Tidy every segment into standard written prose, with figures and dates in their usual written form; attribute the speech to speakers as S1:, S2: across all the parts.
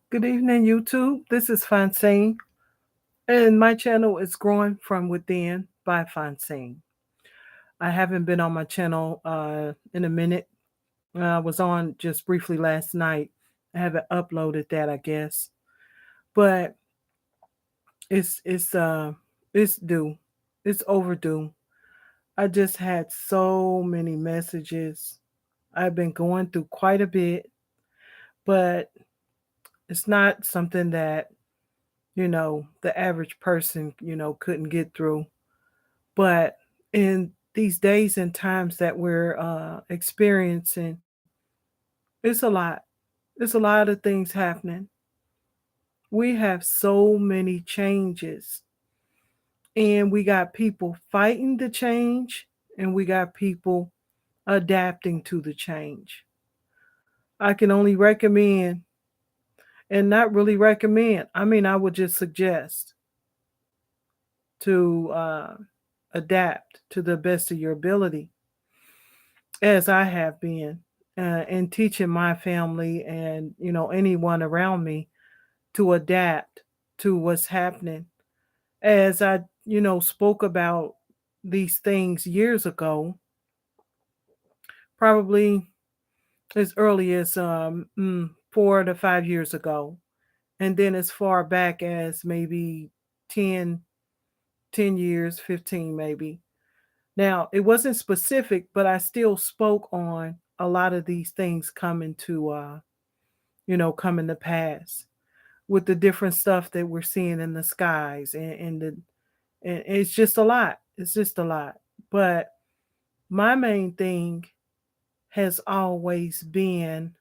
S1: Good evening, YouTube. This is Francine, and my channel is Growing from Within by Francine. I haven't been on my channel in a minute. I was on just briefly last night. I haven't uploaded that, I guess, but it's due. It's overdue. I just had so many messages. I've been going through quite a bit, but it's not something that the average person, couldn't get through. But in these days and times that we're experiencing, it's a lot. It's a lot of things happening. We have so many changes, and we got people fighting the change, and we got people adapting to the change. I can only recommend, and not really recommend, I would just suggest to adapt to the best of your ability, as I have been, in teaching my family and anyone around me to adapt to what's happening. As I spoke about these things years ago, probably as early as 4 to 5 years ago, and then as far back as maybe 10, 10 years, 15 maybe. Now, it wasn't specific, but I still spoke on a lot of these things coming to coming to pass with the different stuff that we're seeing in the skies, and it's just a lot. It's just a lot. But my main thing has always been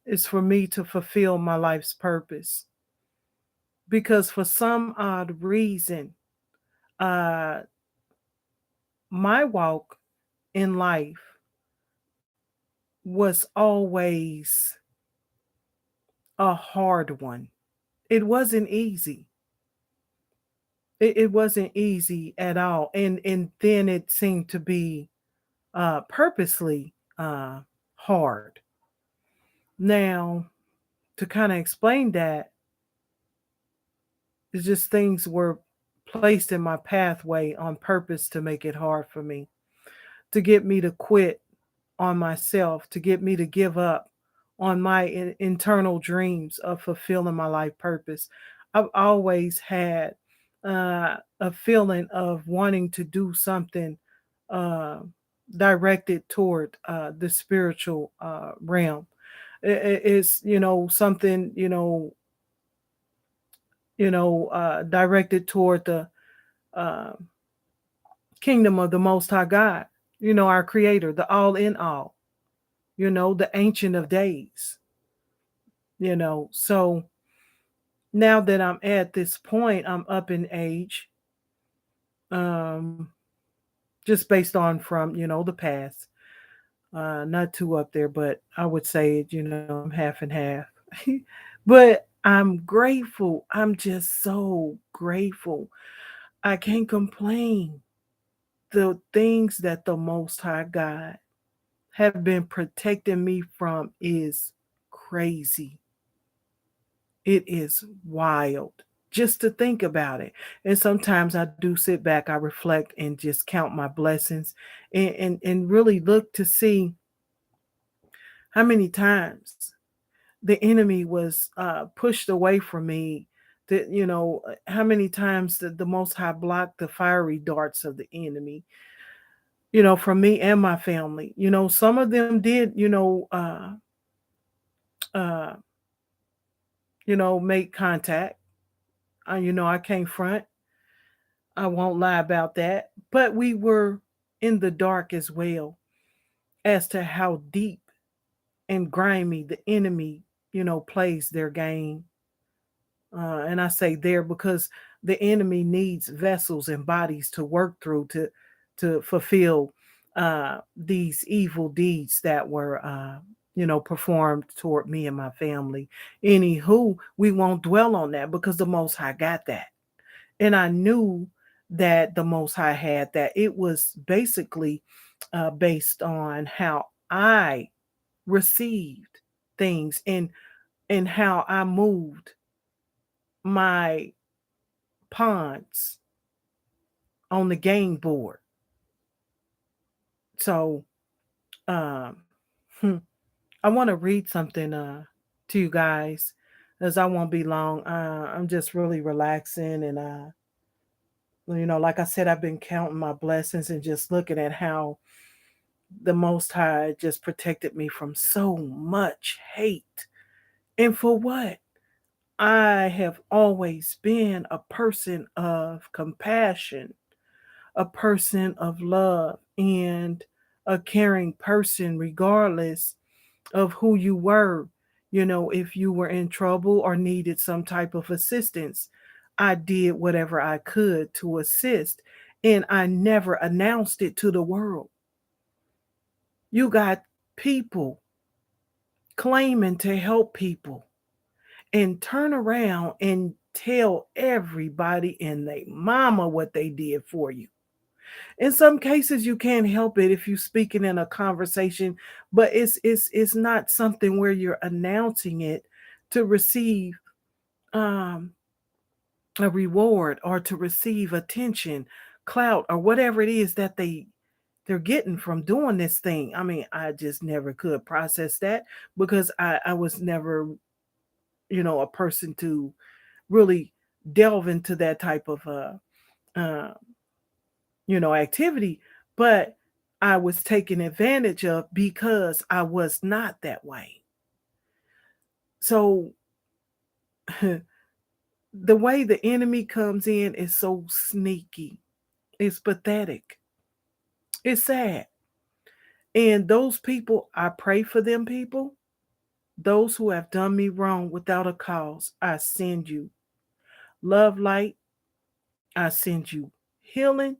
S1: is for me to fulfill my life's purpose, because for some odd reason, uh my walk in life was always a hard one. It wasn't easy. It wasn't easy at all, and then it seemed to be purposely hard. Now, to kind of explain that, it's just things were placed in my pathway on purpose to make it hard for me, to get me to quit on myself, to get me to give up on my internal dreams of fulfilling my life purpose. I've always had a feeling of wanting to do something uh, directed toward the spiritual realm. It's something directed toward the uh, kingdom of the Most High God. Our Creator, the all in all. The Ancient of Days. So now that I'm at this point, I'm up in age, um, just based on from the past. Not too up there, but I would say I'm half and half. But I'm grateful. I'm just so grateful. I can't complain. The things that the Most High God have been protecting me from is crazy. It is wild just to think about it. And sometimes I do sit back, I reflect and just count my blessings, and really look to see how many times the enemy was pushed away from me. That how many times the Most High blocked the fiery darts of the enemy, from me and my family. Some of them did, uh, make contact. I can't front. I won't lie about that. But we were in the dark as well as to how deep and grimy the enemy, plays their game. And I say there because the enemy needs vessels and bodies to work through to fulfill these evil deeds that were performed toward me and my family. Anywho, we won't dwell on that because the Most High got that. And I knew that the Most High had that. It was basically based on how I received things and and how I moved my pawns on the game board. So, um, hmm, I want to read something to you guys, as I won't be long. I'm just really relaxing, and like I said, I've been counting my blessings and just looking at how the Most High just protected me from so much hate. And for what? I have always been a person of compassion, a person of love, and a caring person, regardless of who you were. If you were in trouble or needed some type of assistance, I did whatever I could to assist, and I never announced it to the world. You got people claiming to help people and turn around and tell everybody and they mama what they did for you. In some cases you can't help it if you're speaking in a conversation, but it's not something where you're announcing it to receive um a reward or to receive attention, clout, or whatever it is that they're getting from doing this thing. I mean, I just never could process that because I was never, a person to really delve into that type of uh activity, but I was taken advantage of because I was not that way. So the way the enemy comes in is so sneaky. It's pathetic. It's sad. And those people, I pray for them people. Those who have done me wrong without a cause, I send you love, light. I send you healing,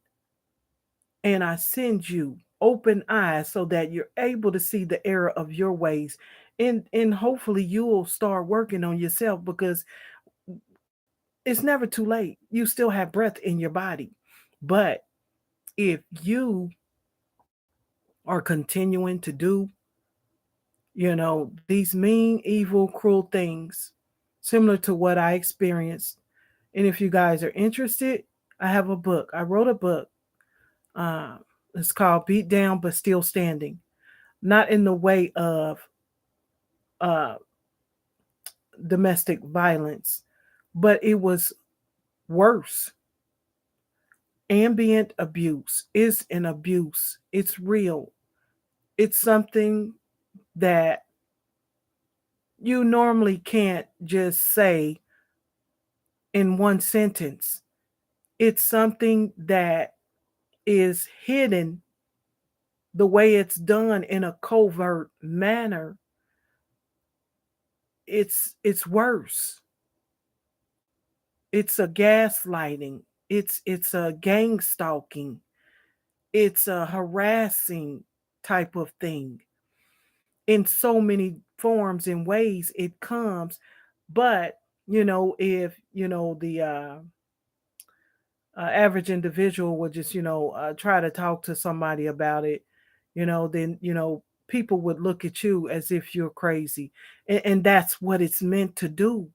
S1: and I send you open eyes so that you're able to see the error of your ways. And hopefully you'll start working on yourself, because it's never too late. You still have breath in your body. But if you are continuing to do, these mean, evil, cruel things, similar to what I experienced, and if you guys are interested, I have a book. I wrote a book. Uh, it's called Beat Down But Still Standing. Not in the way of uh, domestic violence, but it was worse. Ambient abuse is an abuse. It's real. It's something that you normally can't just say in one sentence. It's something that is hidden. The way it's done in a covert manner, it's worse. It's a gaslighting. It's a gang stalking. It's a harassing type of thing. In so many forms and ways it comes. But if the average individual would just try to talk to somebody about it, then people would look at you as if you're crazy, and that's what it's meant to do.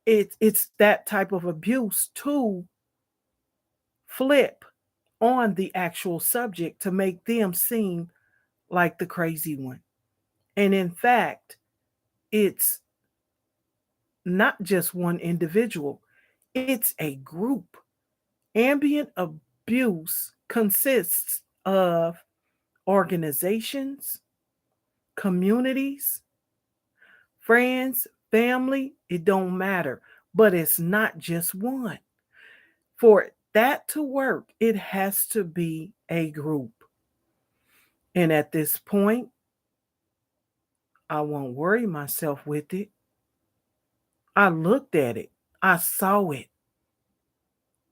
S1: It's that type of abuse to flip on the actual subject to make them seem like the crazy one. And in fact, it's not just one individual, it's a group. Ambient abuse consists of organizations, communities, friends, family, it don't matter. But it's not just one. For that to work, it has to be a group. And at this point, I won't worry myself with it. I looked at it, I saw it.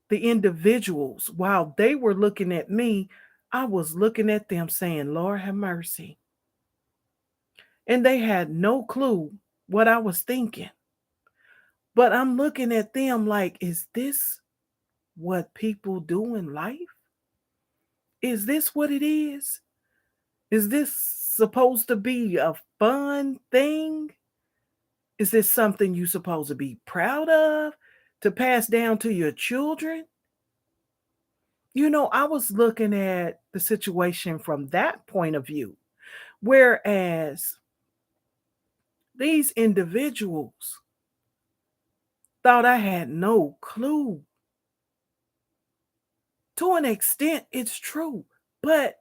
S1: The individuals, while they were looking at me, I was looking at them saying, Lord have mercy. And they had no clue what I was thinking. But I'm looking at them like, is this what people do in life? Is this what it is? Is this supposed to be a fun thing? Is this something you supposed to be proud of to pass down to your children? I was looking at the situation from that point of view. Whereas these individuals thought I had no clue. To an extent, it's true, but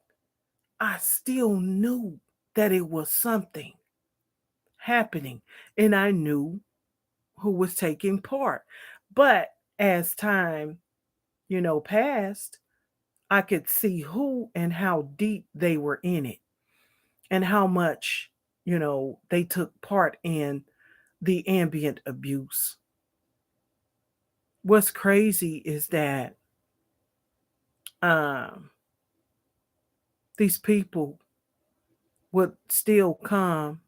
S1: I still knew that it was something happening, and I knew who was taking part. But as time, passed, I could see who and how deep they were in it and how much, they took part in the ambient abuse. What's crazy is that um, these people would still come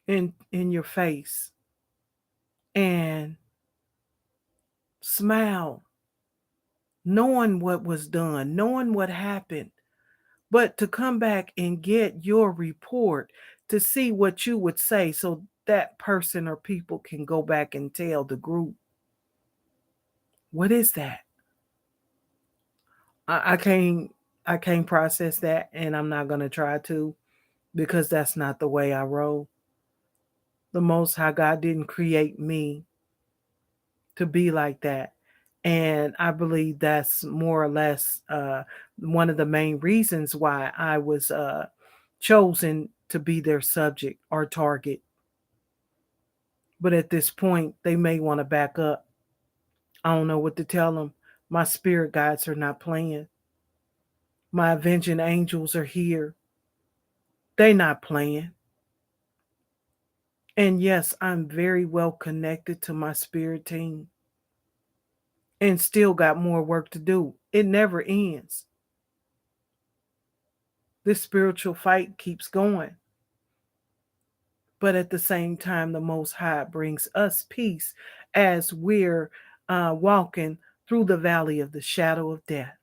S1: in your face and smile, knowing what was done, knowing what happened, but to come back and get your report to see what you would say so that person or people can go back and tell the group. What is that? I can't process that, and I'm not gonna try to, because that's not the way I roll. The Most High God didn't create me to be like that. And I believe that's more or less one of the main reasons why I was chosen to be their subject or target. But at this point, they may want to back up. I don't know what to tell them. My spirit guides are not playing. My avenging angels are here. They not playing. And yes, I'm very well connected to my spirit team and still got more work to do. It never ends. This spiritual fight keeps going. But at the same time, the Most High brings us peace as we're walking through the valley of the shadow of death.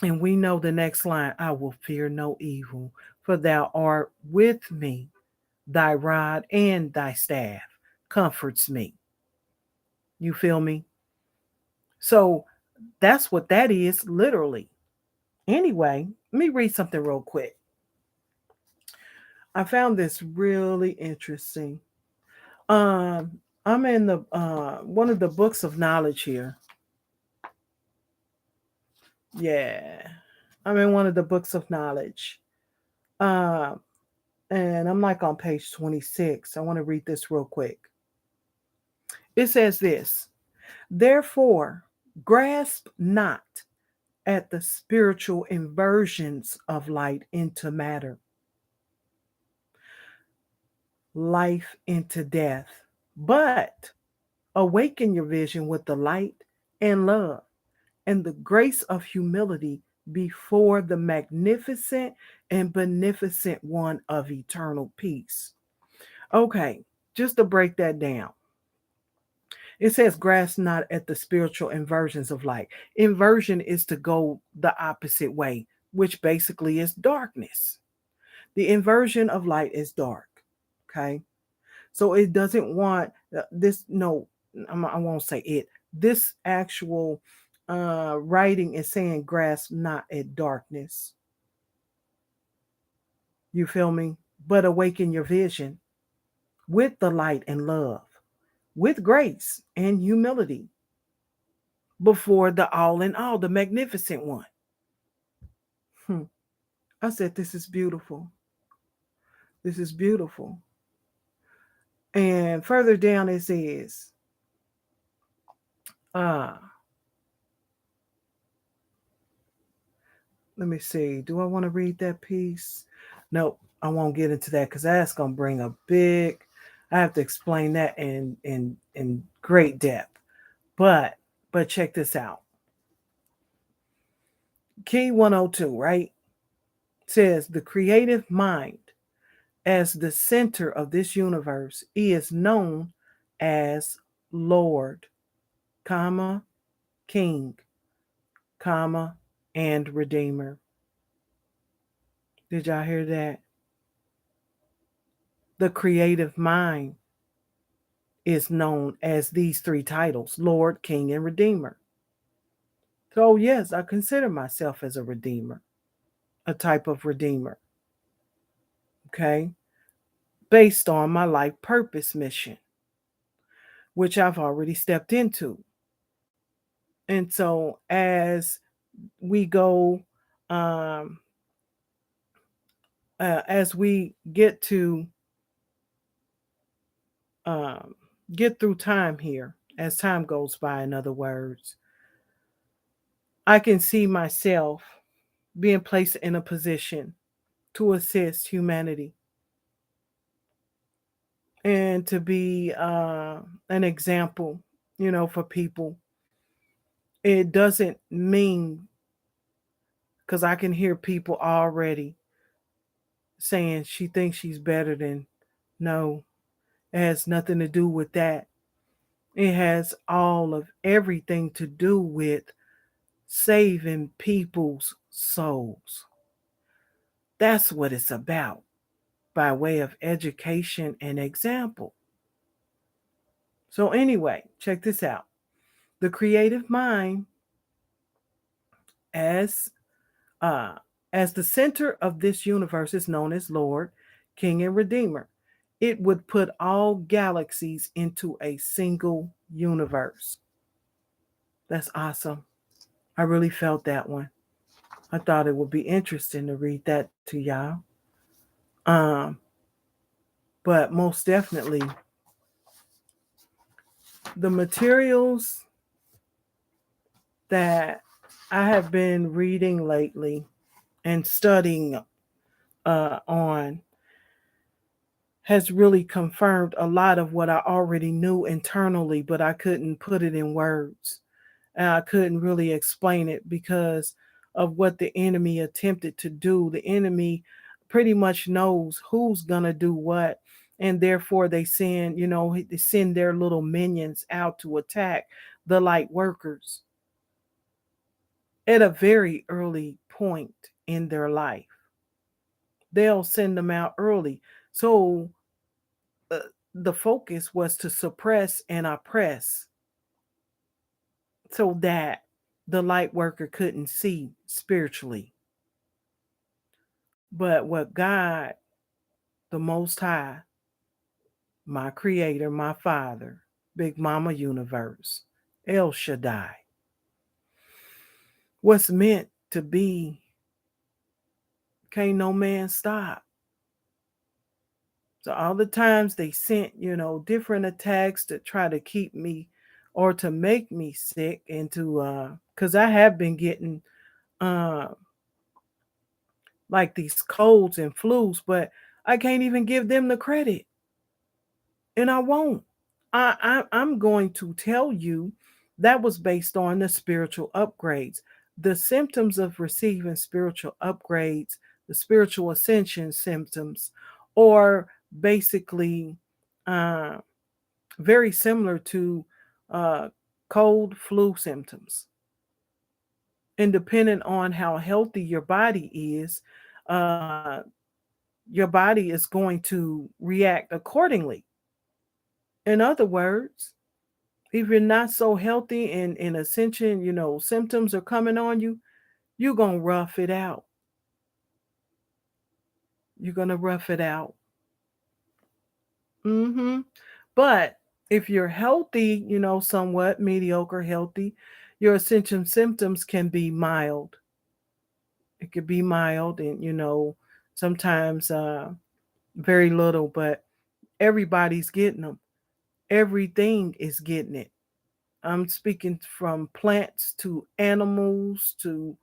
S1: And we know the next line, I will fear no evil, for thou art with me. Thy rod and thy staff comforts me. You feel me? So that's what that is, literally. Anyway, let me read something real quick. I found this really interesting. I'm in the one of the books of knowledge here. Yeah. I'm in one of the books of knowledge. Uh, and I'm like on page 26. I want to read this real quick. It says this: Therefore, grasp not at the spiritual inversions of light into matter, life into death, but awaken your vision with the light and love and the grace of humility before the magnificent and beneficent one of eternal peace. Okay, just to break that down, it says, grasp not at the spiritual inversions of light. Inversion is to go the opposite way, which basically is darkness. The inversion of light is dark. Okay. So it doesn't want this. No, I won't say it. This actual writing is saying, grasp not at darkness. You feel me? But awaken your vision with the light and love, with grace and humility before the all in all, the magnificent one. Hmm. I said, this is beautiful. This is beautiful. And further down it says, uh, let me see. Do I want to read that piece? Nope, I won't get into that because that's gonna bring a big. I have to explain that in great depth. But check this out. Key 102, right? Says the creative mind as the center of this universe is known as Lord, comma, King, comma, and Redeemer. Did y'all hear that? The creative mind is known as these three titles: Lord, King, and Redeemer. So, yes, I consider myself as a redeemer, a type of redeemer, okay, based on my life purpose mission, which I've already stepped into. And so, as we go, um, as we um, get through time here, as time goes by, in other words, I can see myself being placed in a position to assist humanity and to be an example, for people. It doesn't mean, because I can hear people already saying she thinks she's better than. No, it has nothing to do with that. It has all of everything to do with saving people's souls. That's what it's about, by way of education and example. So, anyway, check this out. The creative mind, as uh, as the center of this universe, is known as Lord, King, and Redeemer. It would put all galaxies into a single universe. That's awesome. I really felt that one. I thought it would be interesting to read that to y'all. Um, but most definitely, the materials that I have been reading lately and studying on has really confirmed a lot of what I already knew internally, but I couldn't put it in words. And I couldn't really explain it because of what the enemy attempted to do. The enemy pretty much knows who's gonna do what, and therefore they send their little minions out to attack the light workers at a very early point in their life. They'll send them out early. So uh, the focus was to suppress and oppress so that the light worker couldn't see spiritually. But what God, the Most High, my Creator, my Father, Big Mama Universe, El Shaddai, what's meant to be, can't no man stop. So all the times they sent, different attacks to try to keep me or to make me sick and because I have been getting uh like these colds and flus, but I can't even give them the credit. And I won't. I'm going to tell you that was based on the spiritual upgrades. The symptoms of receiving spiritual upgrades, the spiritual ascension symptoms, or basically uh, very similar to uh, cold flu symptoms. And depending on how healthy your body is, uh, your body is going to react accordingly. In other words, if you're not so healthy and in ascension, symptoms are coming on you, you're going to rough it out. You're going to rough it out. hmm But if you're healthy, somewhat mediocre healthy, your ascension symptoms can be mild. It could be mild and, sometimes very little, but everybody's getting them. Everything is getting it. I'm speaking from plants to animals to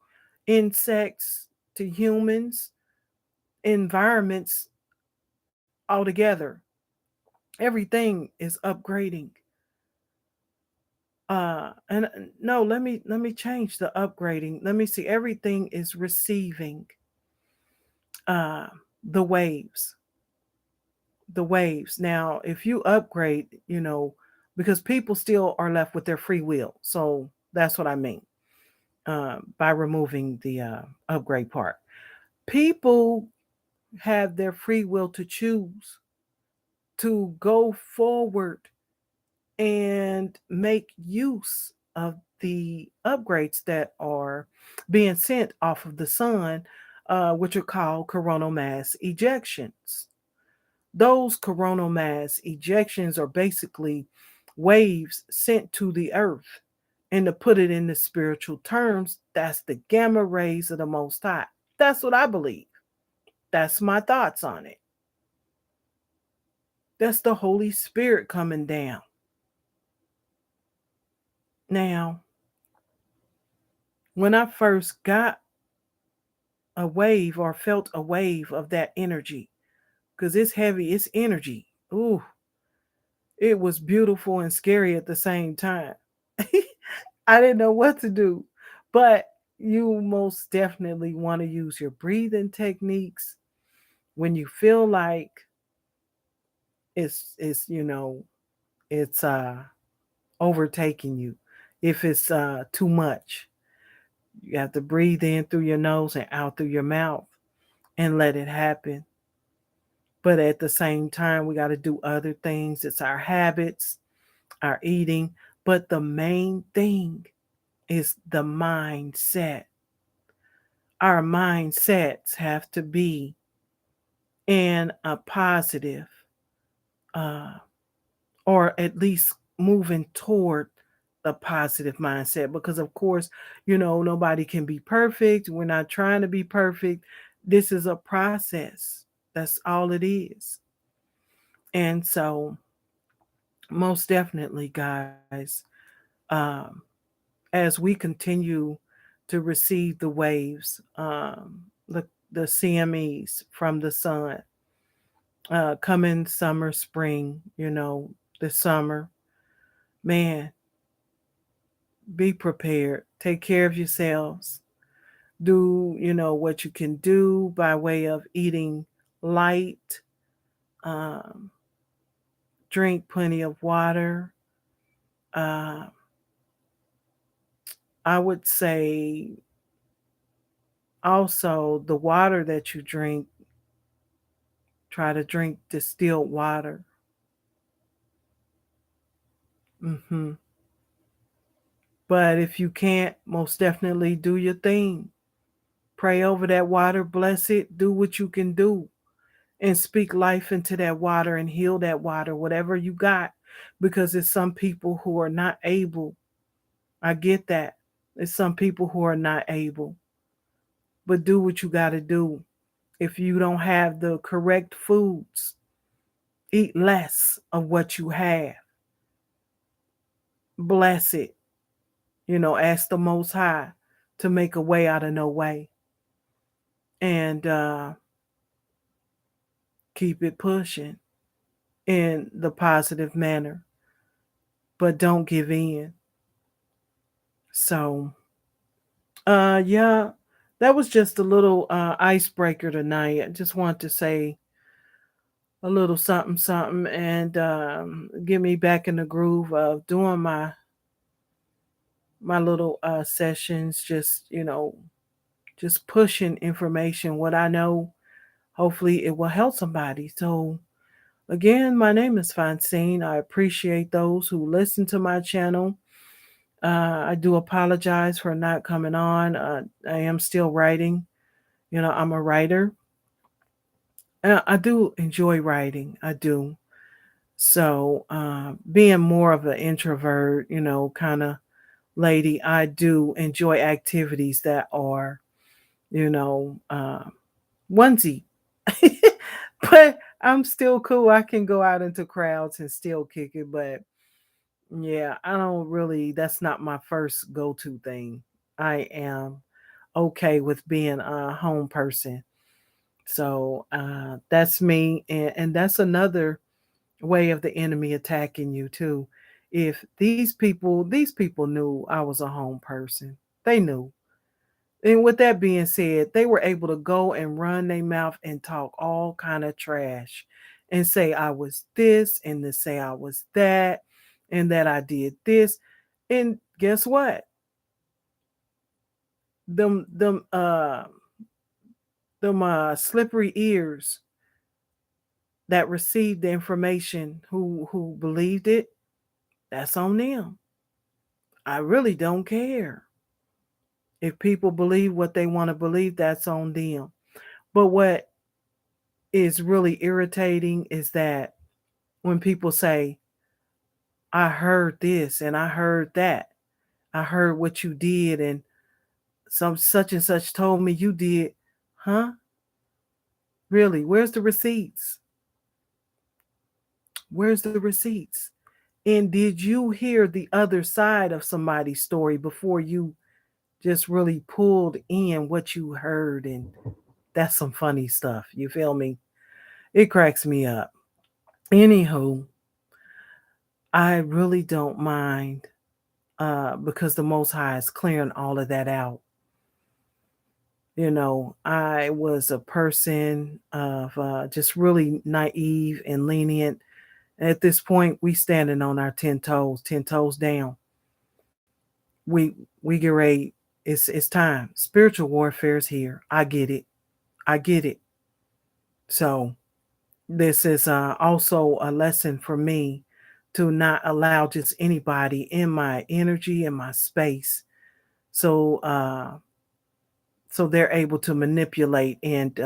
S1: insects to humans, environments altogether. Everything is upgrading. And no, let me change the upgrading. Let me see. Everything is receiving uh the waves. The waves. Now, if you upgrade, because people still are left with their free will. So that's what I mean by removing the upgrade part. People have their free will to choose to go forward and make use of the upgrades that are being sent off of the sun, which are called coronal mass ejections. Those coronal mass ejections are basically waves sent to the earth. And to put it in the spiritual terms, that's the gamma rays of the Most High. That's what I believe. That's my thoughts on it. That's the Holy Spirit coming down. Now, when I first got a wave or felt a wave of that energy, because it's heavy, it's energy. Ooh, it was beautiful and scary at the same time. I didn't know what to do, but you most definitely want to use your breathing techniques when you feel like it's it's overtaking you. If it's too much, you have to breathe in through your nose and out through your mouth and let it happen. But at the same time, we got to do other things. It's our habits, our eating. But the main thing is the mindset. Our mindsets have to be in a positive, uh, or at least moving toward the positive mindset. Because, of course, nobody can be perfect. We're not trying to be perfect. This is a process. That's all it is. And so, most definitely, guys, um, as we continue to receive the waves, the CMEs from the sun, coming summer, spring, the summer, man, be prepared. Take care of yourselves. Do, what you can do by way of eating light, um, drink plenty of water. Uh, I would say also the water that you drink, try to drink distilled water. hmm But if you can't, most definitely do your thing. Pray over that water, bless it, do what you can do, and speak life into that water and heal that water, whatever you got. Because there's some people who are not able. I get that. There's some people who are not able. But do what you got to do. If you don't have the correct foods, eat less of what you have. Bless it. Ask the Most High to make a way out of no way. And keep it pushing in the positive manner. But don't give in. So, yeah, that was just a little icebreaker tonight. I just want to say a little something, something, and get me back in the groove of doing my little sessions. Just pushing information, what I know. Hopefully, it will help somebody. So, again, my name is Francine. I appreciate those who listen to my channel. I do apologize for not coming on. I am still writing. I'm a writer. I do enjoy writing. I do. So, being more of an introvert, kind of lady, I do enjoy activities that are, you know, uh, onesie. But I'm still cool. I can go out into crowds and still kick it. But yeah, I don't really, that's not my first go to thing. I am okay with being a home person. So that's me. And that's another way of the enemy attacking you too. If these people knew I was a home person. They knew. And with that being said, they were able to go and run their mouth and talk all kind of trash and say I was this and to say I was that and that I did this. And guess what? Them slippery ears that received the information, who believed it, that's on them. I really don't care. If people believe what they want to believe, that's on them. But what is really irritating is that when people say, I heard this and I heard that, I heard what you did, and some such and such told me you did. Huh? Really? Where's the receipts? Where's the receipts? And did you hear the other side of somebody's story before you just really pulled in what you heard? And that's some funny stuff. You feel me? It cracks me up. Anywho, I really don't mind, because the Most High is clearing all of that out. I was a person of, just really naive and lenient. At this point, we standing on our 10 toes down. We we get ready. It's time. Spiritual warfare is here. I get it. I get it. So this is, also a lesson for me to not allow just anybody in my energy and my space. So so they're able to manipulate and,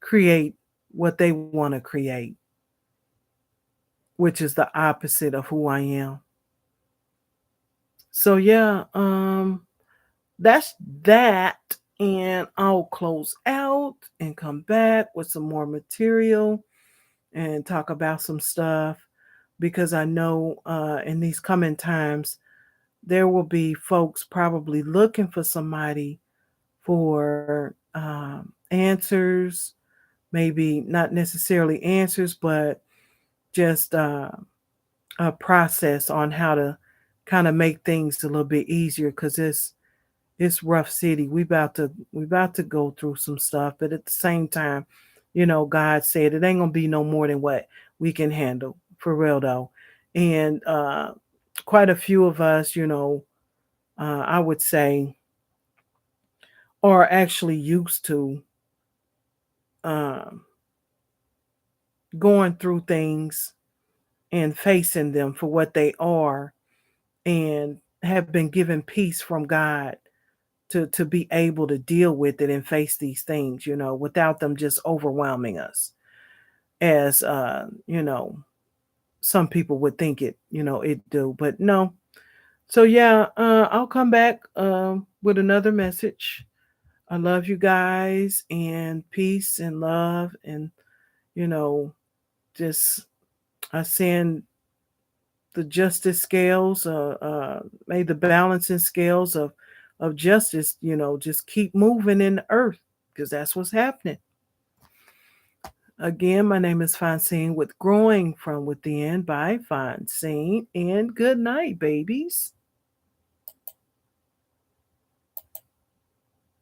S1: create what they want to create, which is the opposite of who I am. So yeah, that's that. And I'll close out and come back with some more material and talk about some stuff, because I know, in these coming times there will be folks probably looking for somebody for, answers, maybe not necessarily answers, but just, a process on how to kind of make things a little bit easier, because it's rough city. We about to go through some stuff, but at the same time, God said it ain't gonna be no more than what we can handle, for real though. And quite a few of us, I would say, are actually used to, um, going through things and facing them for what they are, and have been given peace from God to be able to deal with it and face these things, without them just overwhelming us, as, some people would think it do, but no. So yeah, I'll come back, with another message. I love you guys, and peace and love, and you know just I send the justice scales, may the balancing scales of justice, just keep moving in the earth, because that's what's happening. Again, my name is Francine with Growing from Within by Francine, and good night, babies.